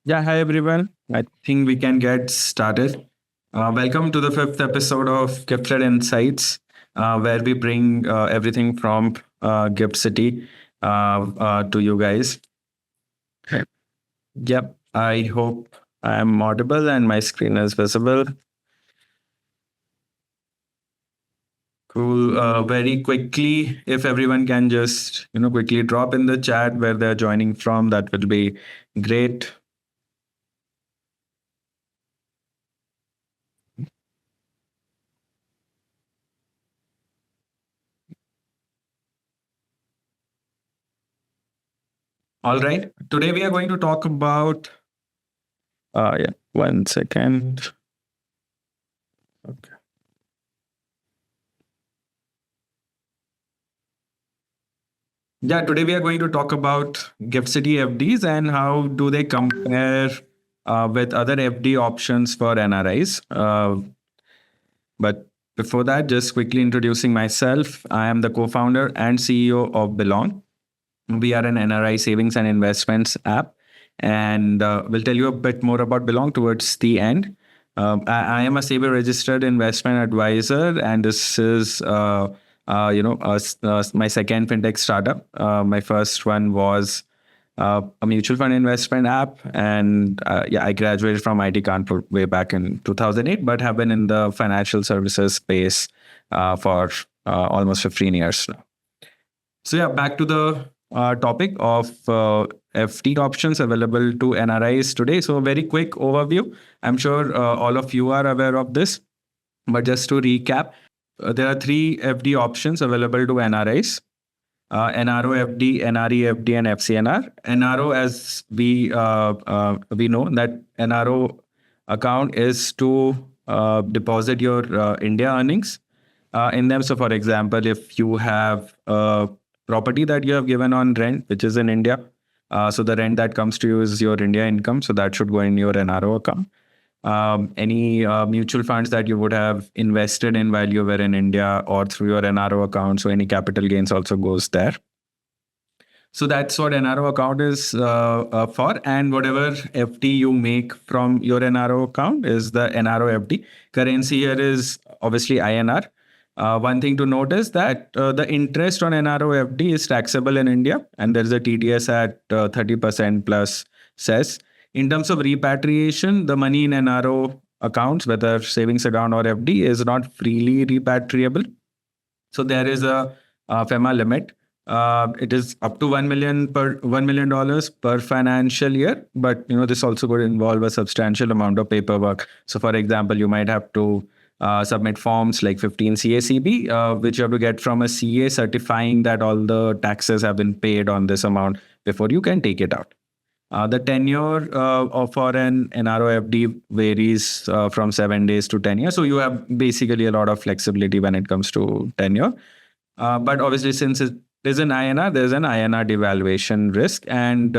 Yeah, hi everyone. I think we can get started. Welcome to the fifth episode of Gifted Insights, where we bring everything from Gift City to you guys. Okay. Yep, I hope I am audible and my screen is visible. Cool. Very quickly, if everyone can just quickly drop in the chat where they're joining from, that will be great. All right. Today we are going to talk about. Yeah. One second. Okay. Yeah, today we are going to talk about GIFT City FDs and how do they compare with other FD options for NRIs. But before that, just quickly introducing myself. I am the co-founder and CEO of Belong. We are an NRI savings and investments app, and we'll tell you a bit more about Belong towards the end. I am a SEBI registered investment advisor, and this is my second fintech startup. My first one was a mutual fund investment app, and yeah, I graduated from IT Kanpur way back in 2008, but have been in the financial services space for almost 15 years now. So yeah, back to the topic of FT options available to NRIs today. So very quick overview. I'm sure all of you are aware of this, but just to recap, there are three FD options available to NRIs. NRO FD, NRE FD, and FCNR. NRO, as we know that NRO account is to deposit your India earnings in them. So, for example, if you have a property that you have given on rent, which is in India, so the rent that comes to you is your India income, so that should go in your NRO account. Any mutual funds that you would have invested in while you were in India or through your NRO account, so any capital gains also goes there. So that's what NRO account is for. And whatever FD you make from your NRO account is the NRO FD. Currency here is obviously INR. One thing to note is that the interest on NRO FD is taxable in India, and there's a TDS at 30% plus cess. In terms of repatriation, the money in NRO accounts, whether savings account or FD, is not freely repatriable. So there is a FEMA limit. It is up to $1 million per financial year, but this also could involve a substantial amount of paperwork. So, for example, you might have to submit forms like 15 CACB, which you have to get from a CA certifying that all the taxes have been paid on this amount before you can take it out. The tenure for an NRO FD varies from 7 days to 10 years. So you have basically a lot of flexibility when it comes to tenure. But obviously, since it is an INR, there's an INR devaluation risk. And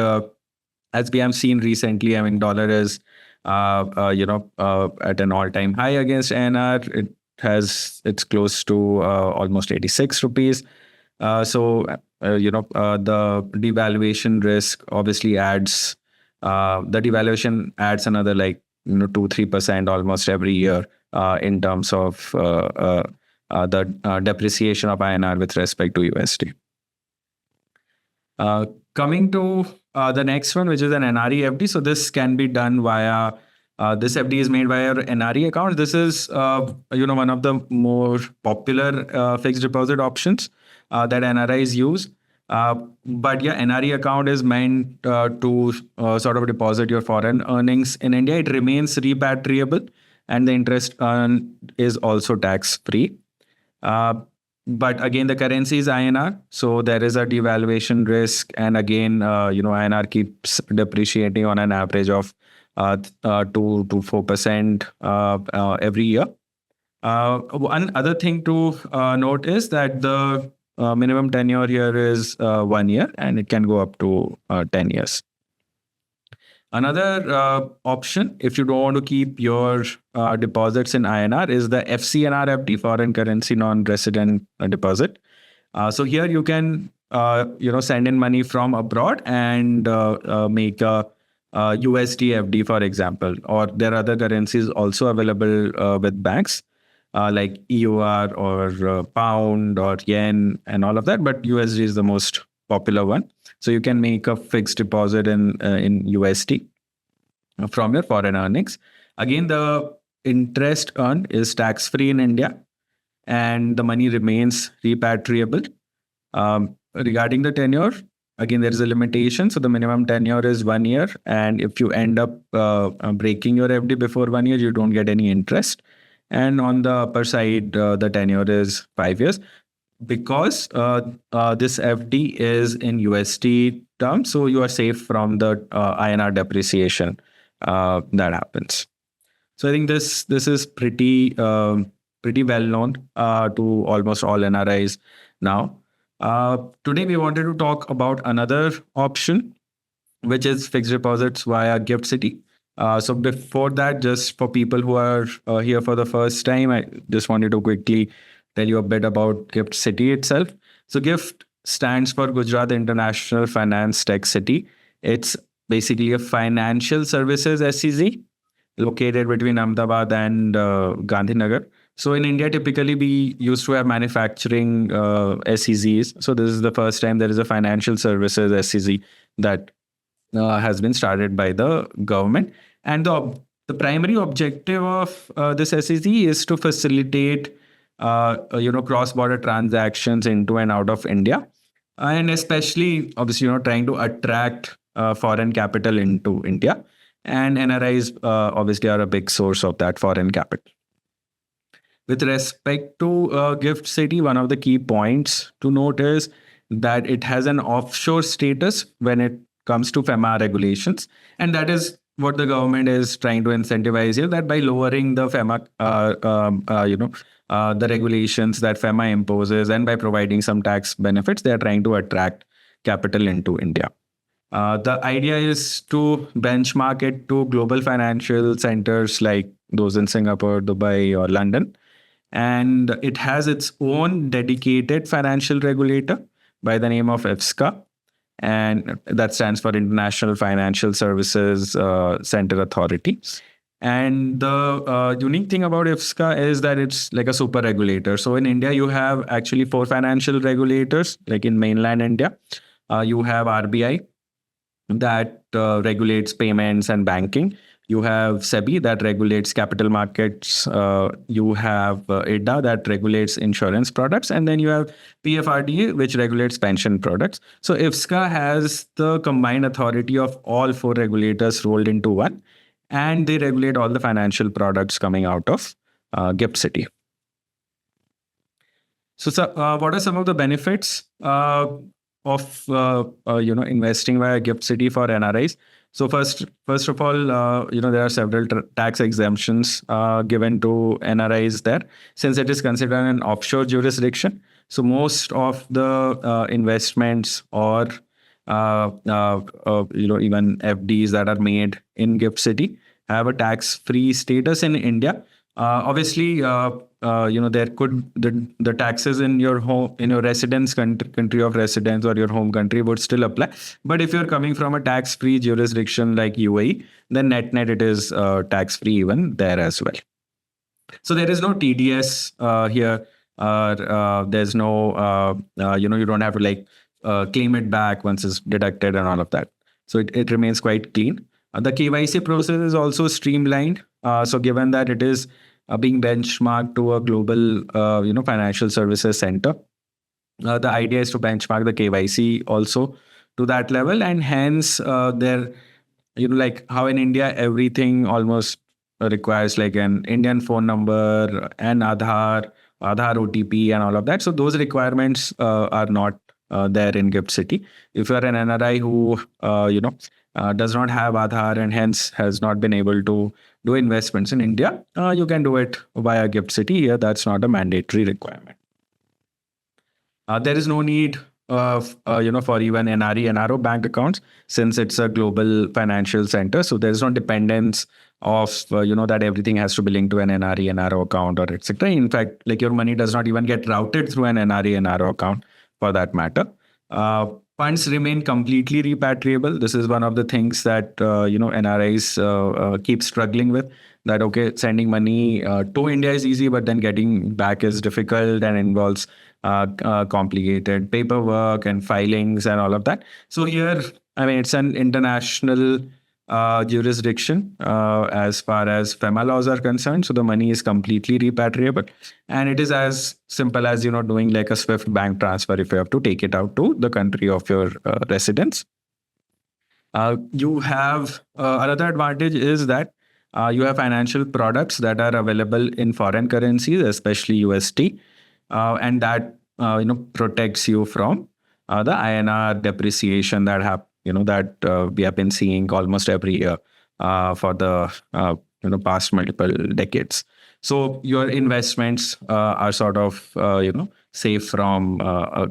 as we have seen recently, I mean, dollar is at an all-time high against INR. It's close to almost 86 rupees. The devaluation risk obviously adds. The devaluation adds another 2-3% almost every year in terms of the depreciation of INR with respect to USD. Coming to the next one, which is an NRE FD. So this can be done via. This FD is made via NRE account. This is one of the more popular fixed deposit options that NRIs use. But yeah, NRE account is meant to sort of deposit your foreign earnings in India. It remains repatriable, and the interest earned is also tax free. But again, the currency is INR, so there is a devaluation risk, and again, INR keeps depreciating on an average of 2 to 4% every year. One other thing to note is that the minimum tenure here is 1 year, and it can go up to 10 years. Another option, if you don't want to keep your deposits in INR, is the FCNR FD, foreign currency non-resident deposit. So here you can send in money from abroad and make a USD FD, for example, or there are other currencies also available with banks like EUR or pound or yen and all of that. But USD is the most popular one. So you can make a fixed deposit in USD from your foreign earnings. Again, the interest earned is tax free in India, and the money remains repatriable. Regarding the tenure, again, there is a limitation. So the minimum tenure is 1 year. And if you end up breaking your FD before 1 year, you don't get any interest. And on the upper side, the tenure is 5 years. Because this FD is in USD terms, so you are safe from the INR depreciation that happens. So I think this is pretty well known to almost all NRIs now. Today we wanted to talk about another option, which is fixed deposits via Gift City. So before that, just for people who are here for the first time, I just wanted to quickly tell you a bit about Gift City itself. So GIFT stands for Gujarat International Finance Tech City. It's basically a financial services SEZ located between Ahmedabad and Gandhinagar. So in India, typically we used to have manufacturing SEZs. So this is the first time there is a financial services SEZ that has been started by the government. And the primary objective of this SEZ is to facilitate cross-border transactions into and out of India, and especially obviously trying to attract foreign capital into India. And NRIs obviously are a big source of that foreign capital. With respect to Gift City, one of the key points to note is that it has an offshore status when it comes to FEMA regulations. And that is what the government is trying to incentivize here, that by lowering the FEMA, the regulations that FEMA imposes, and by providing some tax benefits, they are trying to attract capital into India. The idea is to benchmark it to global financial centers like those in Singapore, Dubai, or London. And it has its own dedicated financial regulator by the name of IFSCA. And that stands for International Financial Services Center Authority. And the unique thing about IFSCA is that it's like a super regulator. So in India, you have actually 4 financial regulators, like in mainland India. You have RBI that regulates payments and banking. You have SEBI that regulates capital markets. You have IDA that regulates insurance products. And then you have PFRDA, which regulates pension products. So IFSCA has the combined authority of all 4 regulators rolled into one. And they regulate all the financial products coming out of Gift City. So what are some of the benefits of investing via Gift City for NRIs? So first of all, there are several tax exemptions given to NRIs there, since it is considered an offshore jurisdiction. So most of the investments or even FDs that are made in Gift City have a tax-free status in India. Obviously, there could the taxes in your home, in your residence country of residence or your home country would still apply. But if you're coming from a tax-free jurisdiction like UAE, then net it is tax-free even there as well. So there is no TDS here. There's no you don't have to claim it back once it's deducted and all of that. So it remains quite clean. The KYC process is also streamlined. So given that it is being benchmarked to a global, financial services center, the idea is to benchmark the KYC also to that level, and hence there, like how in India everything almost requires like an Indian phone number and Aadhaar OTP and all of that. So those requirements are not there in Gift City. If you are an NRI who does not have Aadhaar and hence has not been able to do investments in India, you can do it via Gift City. Here, that's not a mandatory requirement. There is no need for even NRE, NRO bank accounts, since it's a global financial center. So there's no dependence of that everything has to be linked to an NRE, NRO account or etc. In fact, like your money does not even get routed through an NRE, NRO account for that matter. Funds remain completely repatriable. This is one of the things that NRIs keep struggling with. That okay, sending money to India is easy, but then getting back is difficult and involves complicated paperwork and filings and all of that. So here, I mean, it's an international jurisdiction as far as FEMA laws are concerned. So the money is completely repatriable, and it is as simple as doing like a Swift bank transfer if you have to take it out to the country of your residence. You have another advantage is that you have financial products that are available in foreign currencies, especially USD, and that protects you from the INR depreciation that we have been seeing almost every year for the past multiple decades. So your investments are sort of safe from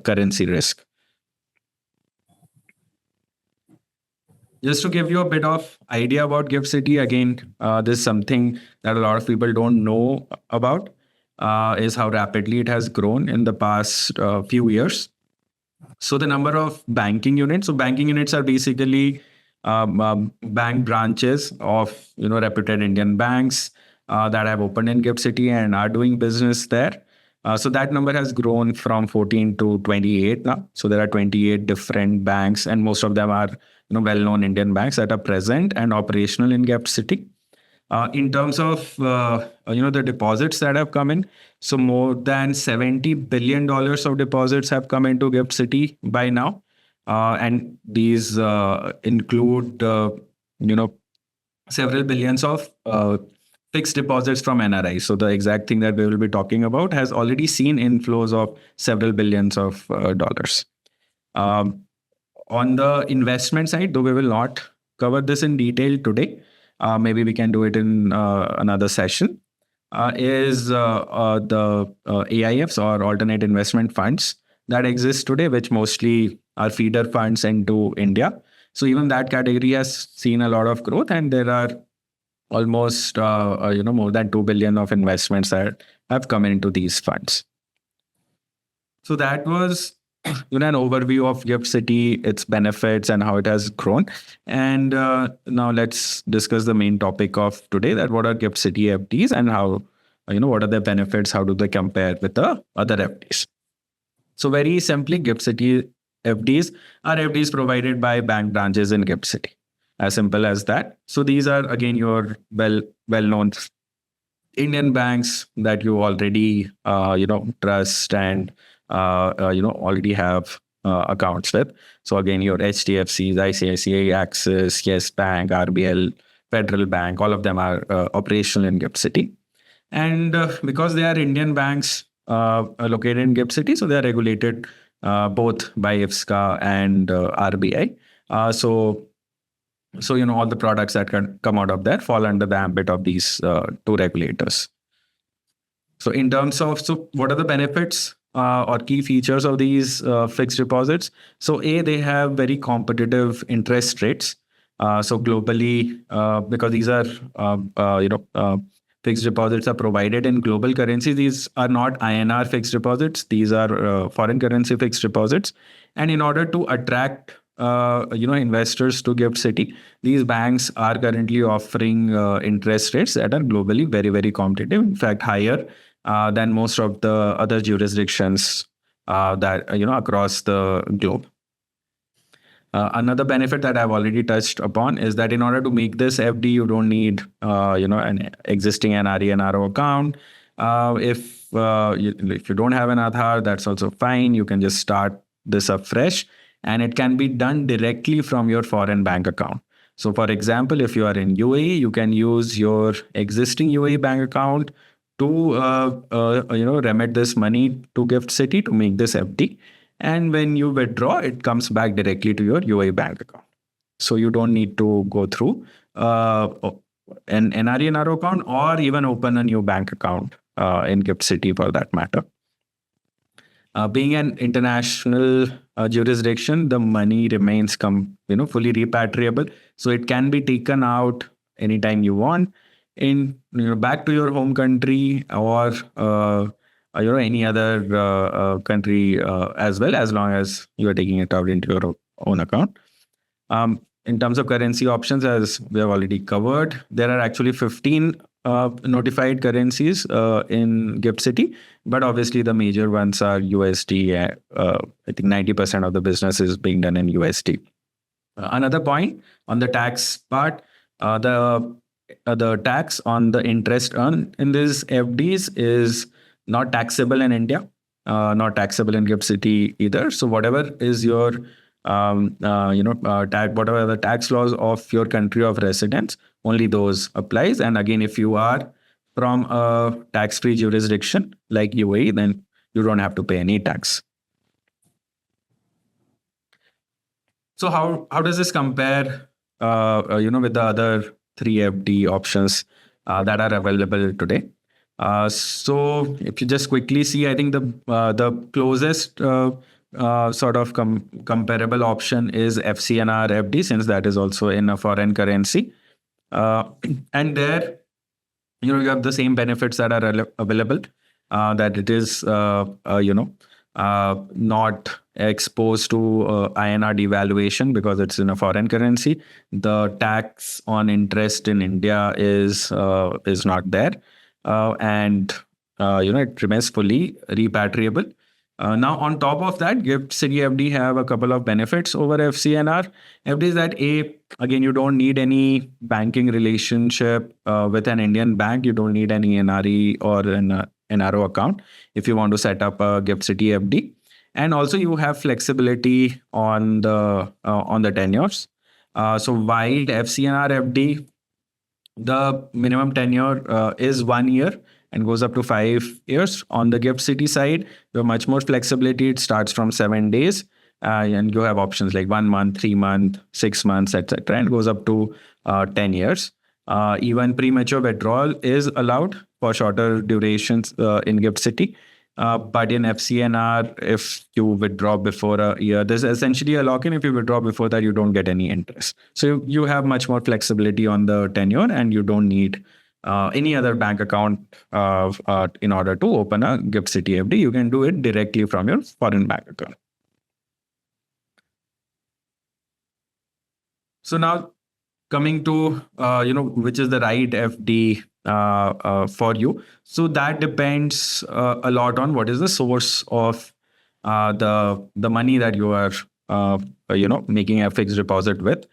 currency risk. Just to give you a bit of idea about Gift City, again, this is something that a lot of people don't know about, is how rapidly it has grown in the past few years. So the number of banking units. So banking units are basically bank branches of reputed Indian banks that have opened in Gift City and are doing business there. So that number has grown from 14 to 28 now. So there are 28 different banks, and most of them are well-known Indian banks that are present and operational in Gift City. In terms of the deposits that have come in, so more than $70 billion of deposits have come into Gift City by now, and these include several billions of fixed deposits from NRIs. So the exact thing that we will be talking about has already seen inflows of several billions of dollars. On the investment side, though we will not cover this in detail today, maybe we can do it in another session, is the AIFs or alternate investment funds that exist today, which mostly are feeder funds into India. So even that category has seen a lot of growth, and there are almost more than 2 billion of investments that have come into these funds. So that was an overview of Gift City, its benefits, and how it has grown. And now let's discuss the main topic of today: that what are Gift City FDs and how what are their benefits? How do they compare with the other FDs? So very simply, Gift City FDs are FDs provided by bank branches in Gift City. As simple as that. So these are again your well-known Indian banks that you already trust and already have accounts with. So again, your HDFCs, ICICI, Axis, Yes Bank, RBL, Federal Bank, all of them are operational in Gift City. And because they are Indian banks located in Gift City, so they are regulated both by IFSCA and RBI. So all the products that can come out of there fall under the ambit of these two regulators. So in terms of, what are the benefits or key features of these fixed deposits? So they have very competitive interest rates. So globally, because these are fixed deposits are provided in global currency. These are not INR fixed deposits. These are foreign currency fixed deposits. And in order to attract investors to Gift City, these banks are currently offering interest rates that are globally very, very competitive. In fact, higher than most of the other jurisdictions that across the globe. Another benefit that I've already touched upon is that in order to make this FD, you don't need an existing NRI NRO account. If you don't have an Aadhaar, that's also fine. You can just start this afresh, and it can be done directly from your foreign bank account. So, for example, if you are in UAE, you can use your existing UAE bank account to remit this money to Gift City to make this FD. And when you withdraw, it comes back directly to your UAE bank account. So you don't need to go through an NRI NRO account or even open a new bank account in Gift City for that matter. Being an international jurisdiction, the money remains fully repatriable. So it can be taken out anytime you want back to your home country, or any other country as well, as long as you are taking it out into your own account. In terms of currency options, as we have already covered, there are actually 15 notified currencies in Gift City, but obviously the major ones are USD. I think 90% of the business is being done in USD. Another point on the tax part, the tax on the interest earned in these FDs is not taxable in India, not taxable in Gift City either. So whatever is your whatever the tax laws of your country of residence, only those applies. And again, if you are from a tax-free jurisdiction like UAE, then you don't have to pay any tax. So how does this compare, with the other three FD options that are available today? So if you just quickly see, I think the closest sort of comparable option is FCNR FD, since that is also in a foreign currency, and there you have the same benefits that are available, that it is not exposed to INR devaluation because it's in a foreign currency. The tax on interest in India is not there, and it remains fully repatriable. Now, on top of that, Gift City FD have a couple of benefits over FCNR FDs. That again, you don't need any banking relationship with an Indian bank. You don't need any NRI or an NRO account if you want to set up a Gift City FD. And also, you have flexibility on the tenures. So while FCNR FD, the minimum tenure is 1 year and goes up to 5 years. On the Gift City side, you have much more flexibility. It starts from 7 days, and you have options like 1 month, 3 months, 6 months, etc., and goes up to 10 years. Even premature withdrawal is allowed for shorter durations in Gift City. But in FCNR, if you withdraw before a year, there's essentially a lock-in. If you withdraw before that, you don't get any interest. So you have much more flexibility on the tenure, and you don't need any other bank account in order to open a Gift City FD. You can do it directly from your foreign bank account. So now coming to which is the right FD for you. So that depends a lot on what is the source of the money that you are making a fixed deposit with.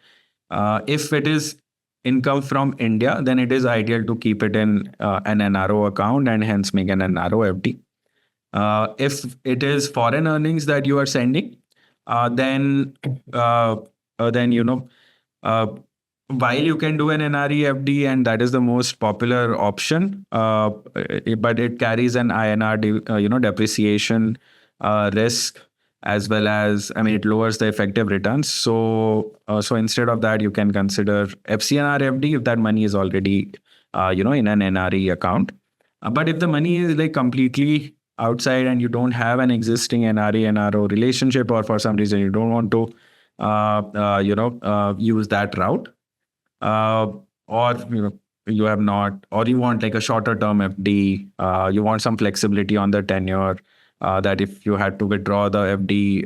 If it is income from India, then it is ideal to keep it in an NRO account and hence make an NRO FD. If it is foreign earnings that you are sending, then while you can do an NRE FD, and that is the most popular option, but it carries an INR depreciation risk, as well as, it lowers the effective returns. So instead of that, you can consider FCNR FD if that money is already in an NRE account. But if the money is like completely outside and you don't have an existing NRE NRO relationship, or for some reason you don't want to use that route, or you have not, or you want like a shorter term FD, you want some flexibility on the tenure, that if you had to withdraw the FD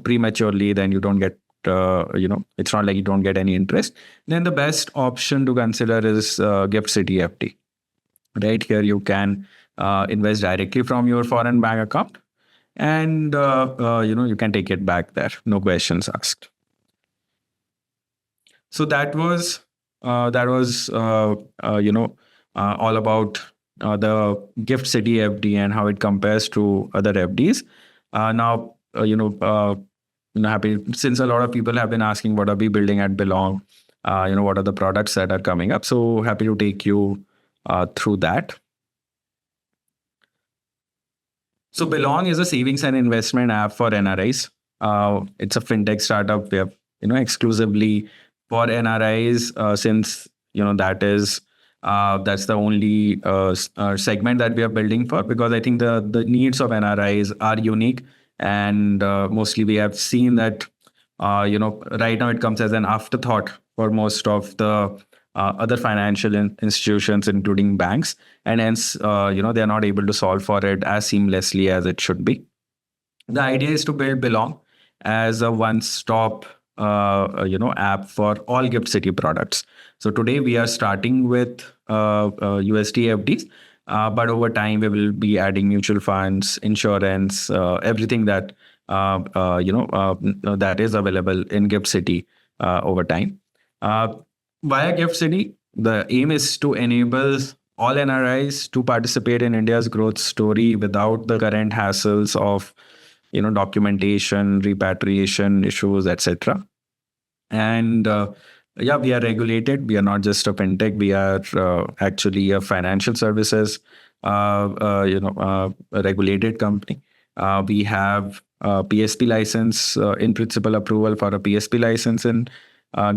prematurely, then you don't get it's not like you don't get any interest. Then the best option to consider is Gift City FD. Right here you can invest directly from your foreign bank account, and you can take it back there, no questions asked. So that was all about the Gift City FD and how it compares to other FDs. Now, happy, since a lot of people have been asking what are we building at Belong, what are the products that are coming up. So happy to take you through that. So Belong is a savings and investment app for NRIs. It's a fintech startup. We have exclusively for NRIs, since that's the only segment that we are building for, because I think the needs of NRIs are unique, and mostly we have seen that right now it comes as an afterthought for most of the other financial institutions, including banks, and hence, they're not able to solve for it as seamlessly as it should be. The idea is to build Belong as a one-stop, app for all Gift City products. So today we are starting with USD FDs, but over time we will be adding mutual funds, insurance, everything that that is available in Gift City over time. Uh, Via Gift City, the aim is to enable all NRIs to participate in India's growth story without the current hassles of documentation, repatriation issues, etc. And yeah, we are regulated. We are not just a fintech. We are actually a financial services, a regulated company. We have a PSP license, in principle approval for a PSP license in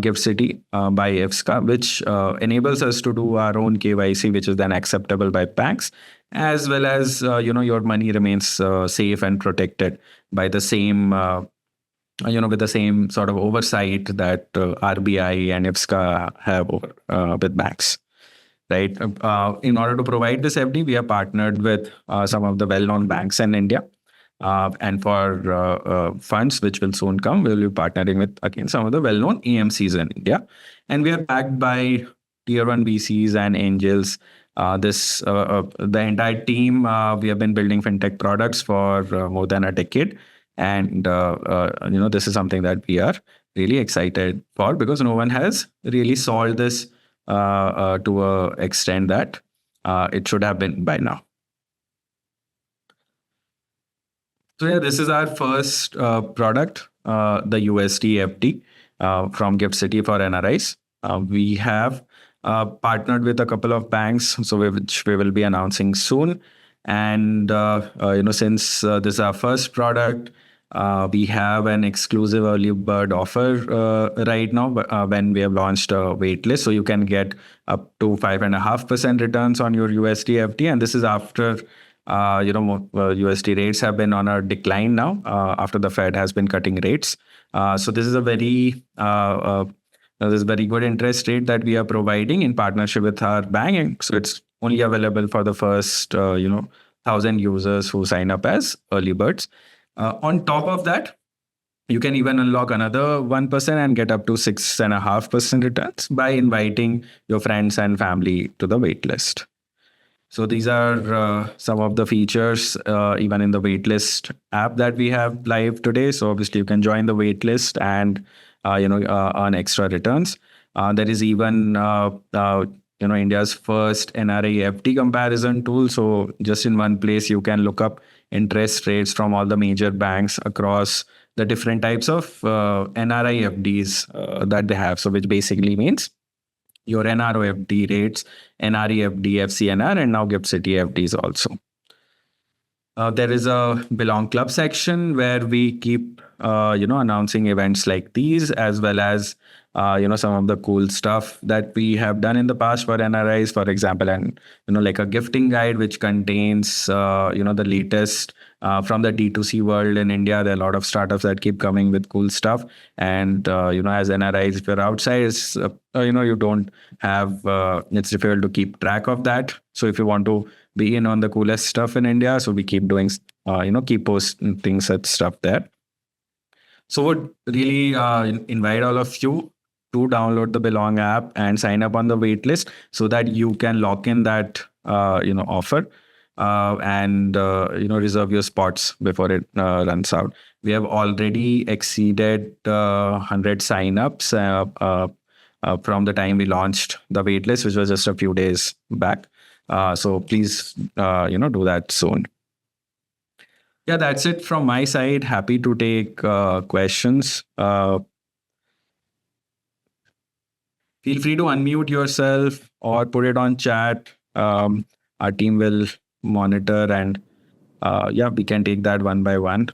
Gift City by IFSCA, which enables us to do our own KYC, which is then acceptable by banks, as well as your money remains safe and protected by the same with the same sort of oversight that RBI and IFSCA have over with banks, right? In order to provide this FD, we are partnered with some of the well-known banks in India. And for funds, which will soon come, we will be partnering with, again, some of the well-known AMCs in India. And we are backed by tier one VCs and angels. The entire team, we have been building fintech products for more than a decade. And, this is something that we are really excited for, because no one has really solved this to a extent that it should have been by now. So yeah, this is our first product, the USD FD from Gift City for NRIs. We have partnered with a couple of banks, which we will be announcing soon. And since this is our first product, we have an exclusive early bird offer right now when we have launched a waitlist. So you can get up to 5.5% returns on your USD FD. And this is after USD rates have been on a decline now after the Fed has been cutting rates. So this is a very good interest rate that we are providing in partnership with our bank. So it's only available for the first 1,000 users who sign up as early birds. On top of that, you can even unlock another 1% and get up to 6.5% returns by inviting your friends and family to the waitlist. So these are some of the features, even in the waitlist app that we have live today. So obviously you can join the waitlist and earn extra returns. There is even India's first NRI FD comparison tool. So just in one place you can look up interest rates from all the major banks across the different types of NRI FDs that they have. So which basically means your NROFD rates, NREFD, FCNR, and now Gift City FDs also. There is a Belong Club section where we keep, announcing events like these, as well as, some of the cool stuff that we have done in the past for NRIs, for example, and, like a gifting guide, which contains, the latest from the D2C world in India. There are a lot of startups that keep coming with cool stuff. And, as NRIs, if you're outside, it's, you don't have, it's difficult to keep track of that. So if you want to be in on the coolest stuff in India, so we keep doing, keep posting things and stuff there. So would really invite all of you to download the Belong app and sign up on the waitlist so that you can lock in that, offer. And reserve your spots before it runs out. We have already exceeded 100 signups from the time we launched the waitlist, which was just a few days back. So please, do that soon. Yeah, that's it from my side. Happy to take questions. Feel free to unmute yourself or put it on chat. Our team will monitor and we can take that one by one.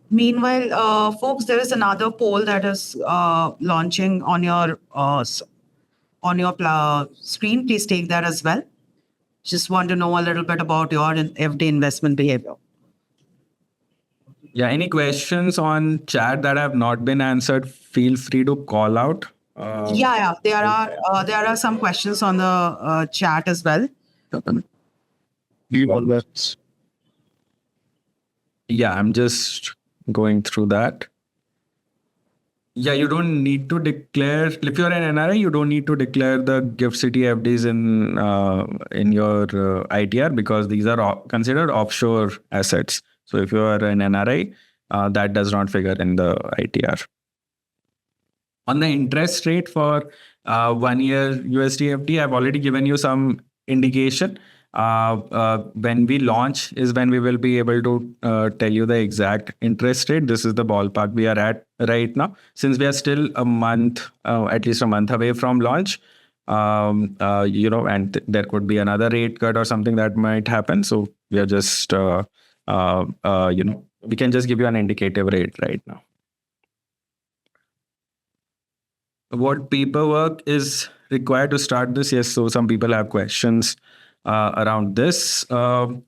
Meanwhile, folks, there is another poll that is launching on your screen. Please take that as well. Just want to know a little bit about your FD investment behavior. Yeah, any questions on chat that have not been answered, feel free to call out Yeah. There are some questions on the chat as well. Yeah, I'm just going through that. Yeah, you don't need to declare if you're an NRI. You don't need to declare the GIFT City FDs in your ITR because these are considered offshore assets. So if you are an NRI, that does not figure in the ITR. On the interest rate for 1 year USD FD, I've already given you some indication. When we launch is when we will be able to tell you the exact interest rate. This is the ballpark we are at right now. Since we are still a month, at least a month away from launch, and there could be another rate cut or something that might happen. So we are just, we can just give you an indicative rate right now. What paperwork is required to start this? Yes, so some people have questions around this. So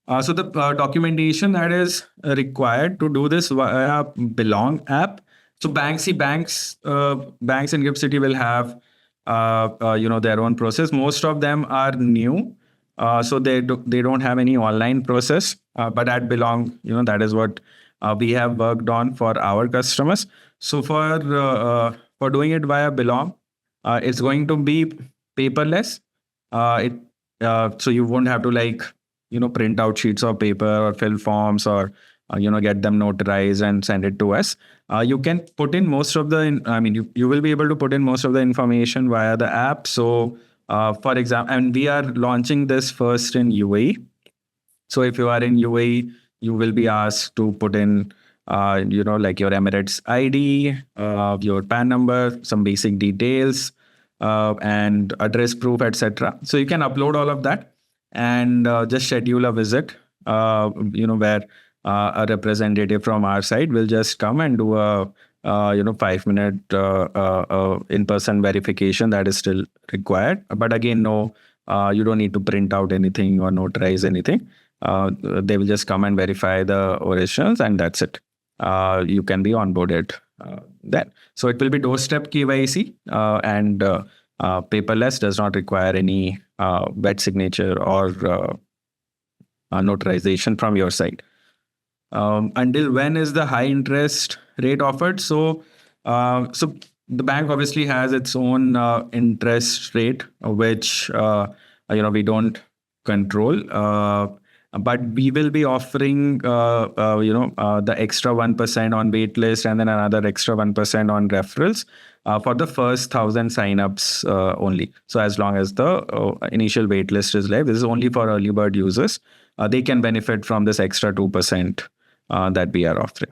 the documentation that is required to do this via Belong app. So banks in GIFT City will have their own process. Most of them are new, so they don't have any online process. But at Belong, that is what we have worked on for our customers. So for doing it via Belong, it's going to be paperless. So you won't have to print out sheets of paper or fill forms or get them notarized and send it to us. You can put in most of you will be able to put in most of the information via the app. So for example, and we are launching this first in UAE. So if you are in UAE, you will be asked to put in like your Emirates ID, your PAN number, some basic details, and address proof, etc. So you can upload all of that and just schedule a visit, where a representative from our side will just come and do a 5-minute in-person verification that is still required. But again, no, you don't need to print out anything or notarize anything. They will just come and verify the originals, and that's it. You can be onboarded then. So it will be doorstep KYC and paperless, does not require any wet signature or notarization from your side. Until when is the high interest rate offered? So the bank obviously has its own interest rate, which we don't control. But we will be offering the extra 1% on waitlist and then another extra 1% on referrals for the first 1,000 signups only. So as long as the initial waitlist is live, this is only for early bird users. They can benefit from this extra 2% that we are offering.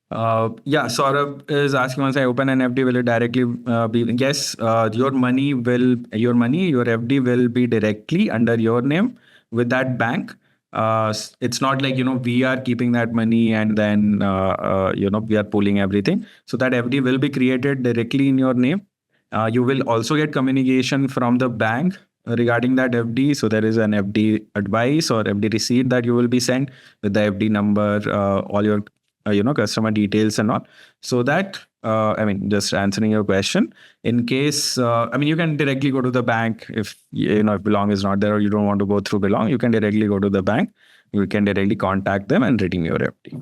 Saurabh is asking, once I open an FD, will it directly be? Yes, your FD will be directly under your name with that bank. It's not like, we are keeping that money and then, we are pulling everything. So that FD will be created directly in your name. You will also get communication from the bank regarding that FD. So there is an FD advice or FD receipt that you will be sent with the FD number, all your customer details and all. So that, just answering your question, in case, you can directly go to the bank if, if Belong is not there or you don't want to go through Belong, you can directly go to the bank. You can directly contact them and redeem your FD.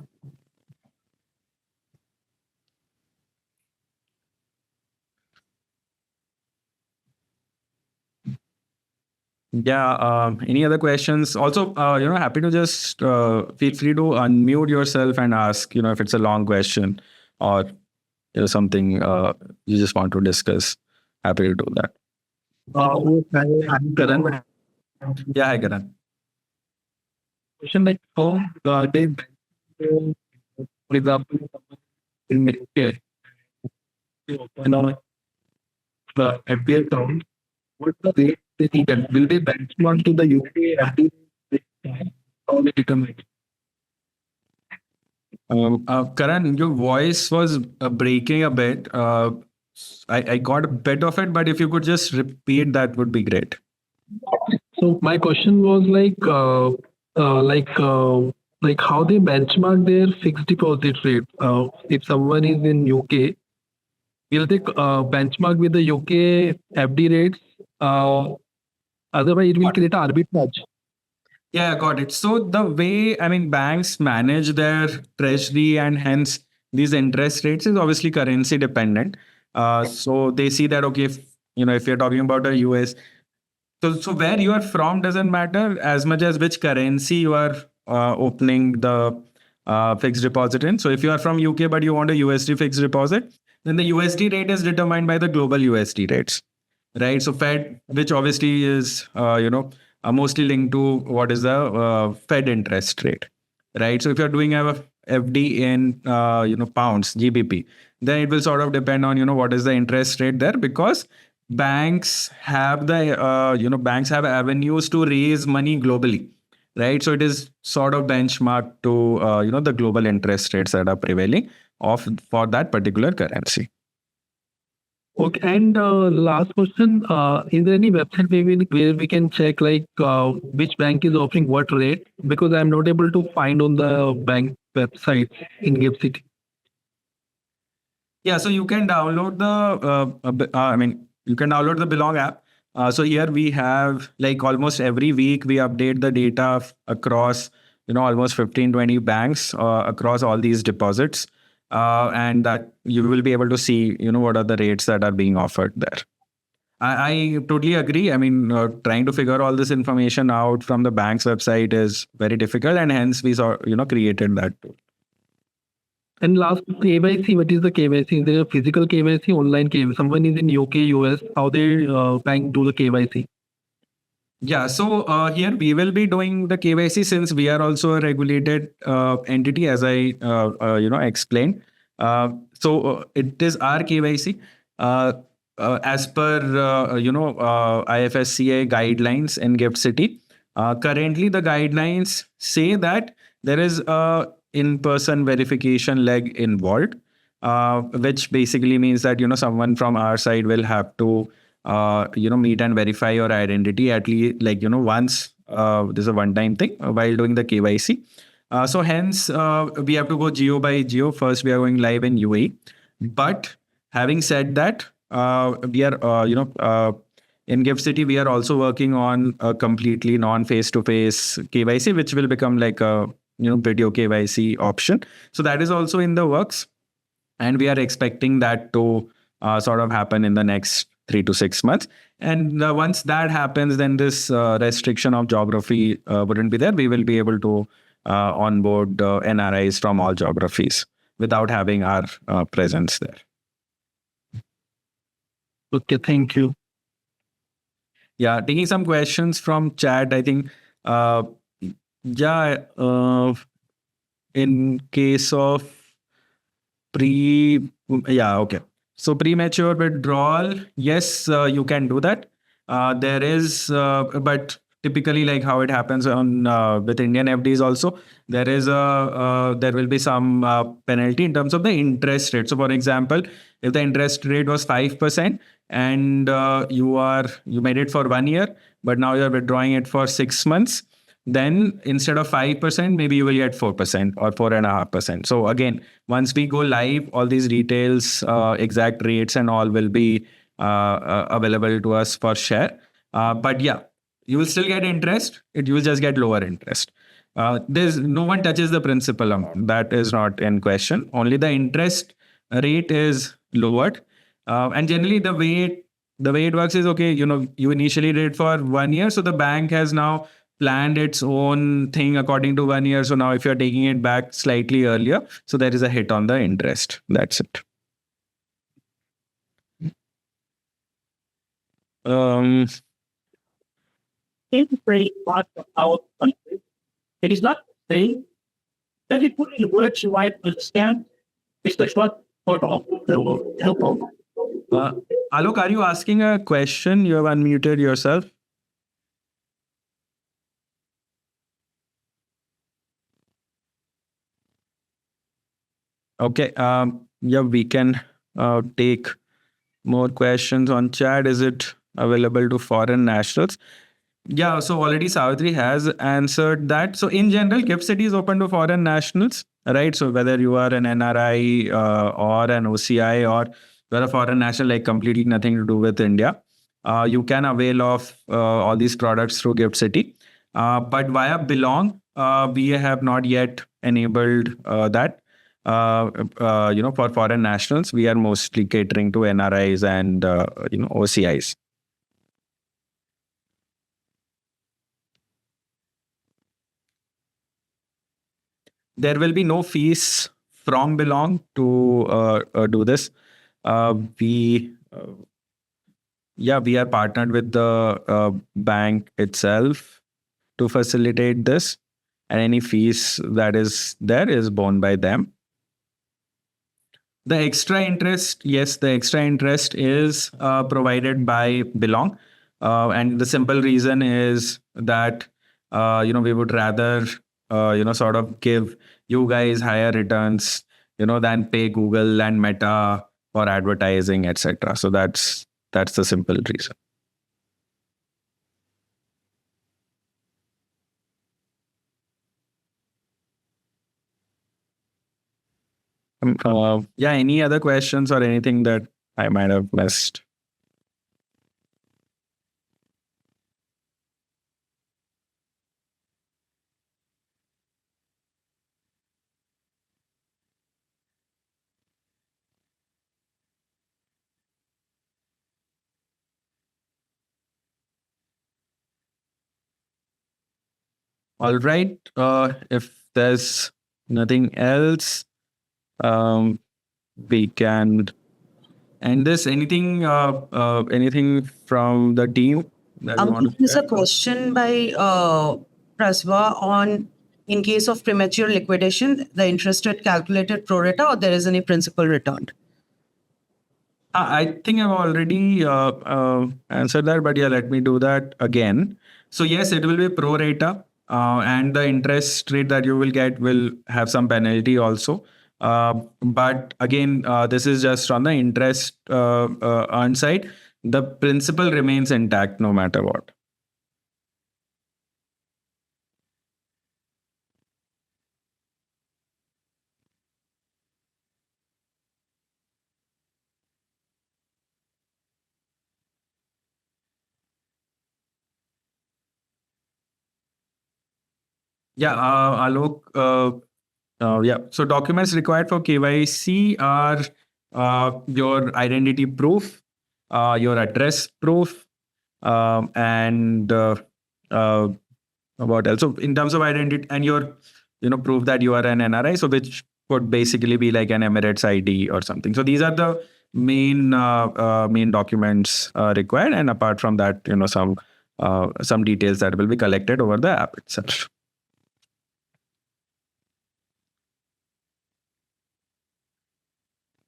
Yeah. Any other questions? Also, happy to just feel free to unmute yourself and ask, if it's a long question or something you just want to discuss. Happy to do that. I'm Karan. Yeah, hi Karan. Question like how they, for example, in Medicare, the FD account, what the rate they need? Will they benchmark to the UK FD? How they determine? Karan, your voice was breaking a bit. I got a bit of it, but if you could just repeat, that would be great. So my question was like how they benchmark their fixed deposit rate. If someone is in UK will they benchmark with the UK FD rates? Otherwise, it will create arbitrage. Yeah, got it. So the way, I mean, banks manage their treasury and hence these interest rates is obviously currency dependent. So they see that, okay, if you're talking about a US, so where you are from doesn't matter as much as which currency you are opening the fixed deposit in. So if you are from UK but you want a USD fixed deposit, then the USD rate is determined by the global USD rates, right? So Fed, which obviously is mostly linked to what is the Fed interest rate, right? So if you're doing a FD in pounds GBP, then it will sort of depend on what is the interest rate there, because banks have banks have avenues to raise money globally, right? So it is sort of benchmarked to the global interest rates that are prevailing of for that particular currency. Okay, and last question: is there any website where we can check like which bank is offering what rate? Because I'm not able to find on the bank website in GIFT City. Yeah, so you can download you can download the Belong app. So here we have, like, almost every week we update the data across almost 15-20 banks across all these deposits, and that you will be able to see what are the rates that are being offered there. I totally agree. I mean, trying to figure all this information out from the bank's website is very difficult, and hence we created that tool. And last, KYC. What is the KYC? Is there a physical KYC, online KYC? Someone is in UK, US. How they bank do the KYC? Yeah, so here we will be doing the KYC since we are also a regulated entity, as I explained. So it is our KYC as per IFSCA guidelines in GIFT City. Currently, the guidelines say that there is a in-person verification leg involved, which basically means that someone from our side will have to meet and verify your identity at least, like once. This is a one-time thing while doing the KYC. So hence we have to go geo by geo. First, we are going live in UAE. But having said that, we are in GIFT City, we are also working on a completely non-face-to-face KYC, which will become like a video KYC option. So that is also in the works, and we are expecting that to sort of happen in the next 3 to 6 months. And once that happens, then this restriction of geography wouldn't be there. We will be able to onboard NRIs from all geographies without having our presence there. Okay, thank you. Yeah, taking some questions from chat, I think. In case of okay. So premature withdrawal, yes, you can do that. There is, but typically, like how it happens on with Indian FDs also, there will be some penalty in terms of the interest rate. So, for example, if the interest rate was 5% and you made it for 1 year, but now you're withdrawing it for 6 months, then instead of 5%, maybe you will get 4% or 4.5%. So again, once we go live, all these details, exact rates and all will be available to us for share. But yeah, you will still get interest. You will just get lower interest. There's no one touches the principal amount. That is not in question. Only the interest rate is lowered. And generally the way it works is, okay, you initially did for 1 year. So the bank has now planned its own thing according to 1 year. So now if you're taking it back slightly earlier, so there is a hit on the interest. That's it. Very part of our country. It is not saying that it put in words you might understand. It's the short part of the world. Help out. Alok, are you asking a question? You have unmuted yourself. Okay. Yeah, we can take more questions on chat. Is it available to foreign nationals? Yeah, so already Savitri has answered that. So in general, GIFT City is open to foreign nationals, right? So whether you are an NRI or an OCI or you're a foreign national, like completely nothing to do with India, you can avail of all these products through Gift City. But via Belong, we have not yet enabled that. For foreign nationals, we are mostly catering to NRIs and OCIs. There will be no fees from Belong to do this. We are partnered with the bank itself to facilitate this, and any fees that is there is borne by them. The extra interest, yes, the extra interest is provided by Belong, and the simple reason is that we would rather sort of give you guys higher returns, than pay Google and Meta for advertising, etc. So that's the simple reason. Any other questions or anything that I might have missed? All right. If there's nothing else, we can end this. Anything from the team that you want to There's share? a question by Prasva on, in case of premature liquidation, the interest rate calculated pro rata, or there is any principal returned? I think I've already answered that, but let me do that again. So yes, it will be pro rata, and the interest rate that you will get will have some penalty also. But again, this is just on the interest earned side. The principal remains intact no matter what. Alok. So documents required for KYC are your identity proof, your address proof, and what else? So in terms of identity and your, proof that you are an NRI, so which would basically be like an Emirates ID or something. So these are the main documents required, and apart from that, some details that will be collected over the app itself.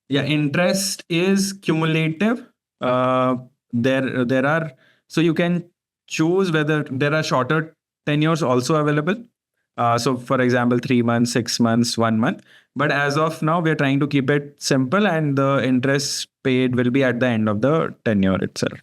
Interest is cumulative. There are, so you can choose whether there are shorter tenures also available. So for example, 3 months, 6 months, 1 month. But as of now, we're trying to keep it simple, and the interest paid will be at the end of the tenure itself.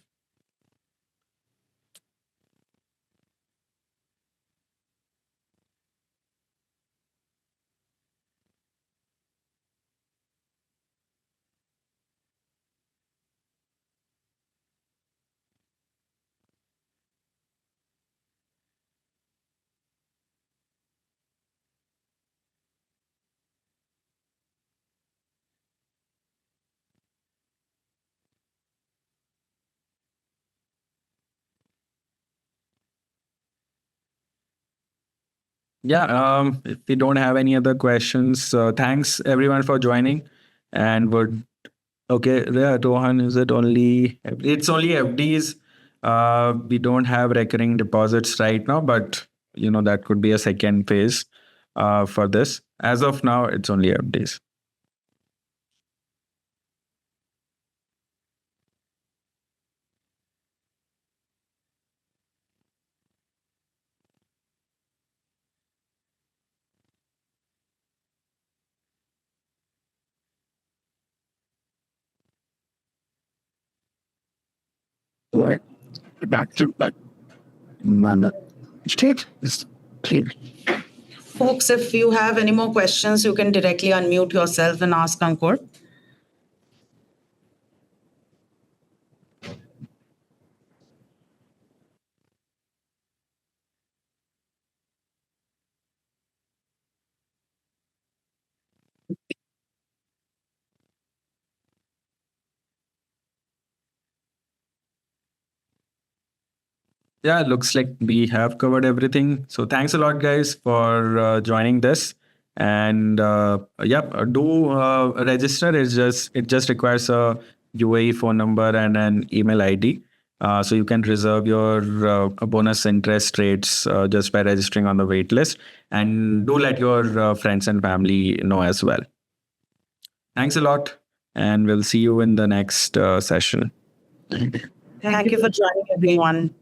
If we don't have any other questions, thanks everyone for joining. And Rohan, is it only? It's only FDs. We don't have recurring deposits right now, but that could be a second phase for this. As of now, it's only FDs. Right. Back to state is clear. Folks, if you have any more questions, you can directly unmute yourself and ask Ankur. yeah, looks like we have covered everything. So thanks a lot, guys, for joining this. And do register. It just requires a UAE phone number and an email ID. So you can reserve your bonus interest rates just by registering on the wait list. And do let your friends and family know as well. Thanks a lot, and we'll see you in the next session. Thank you for joining, everyone.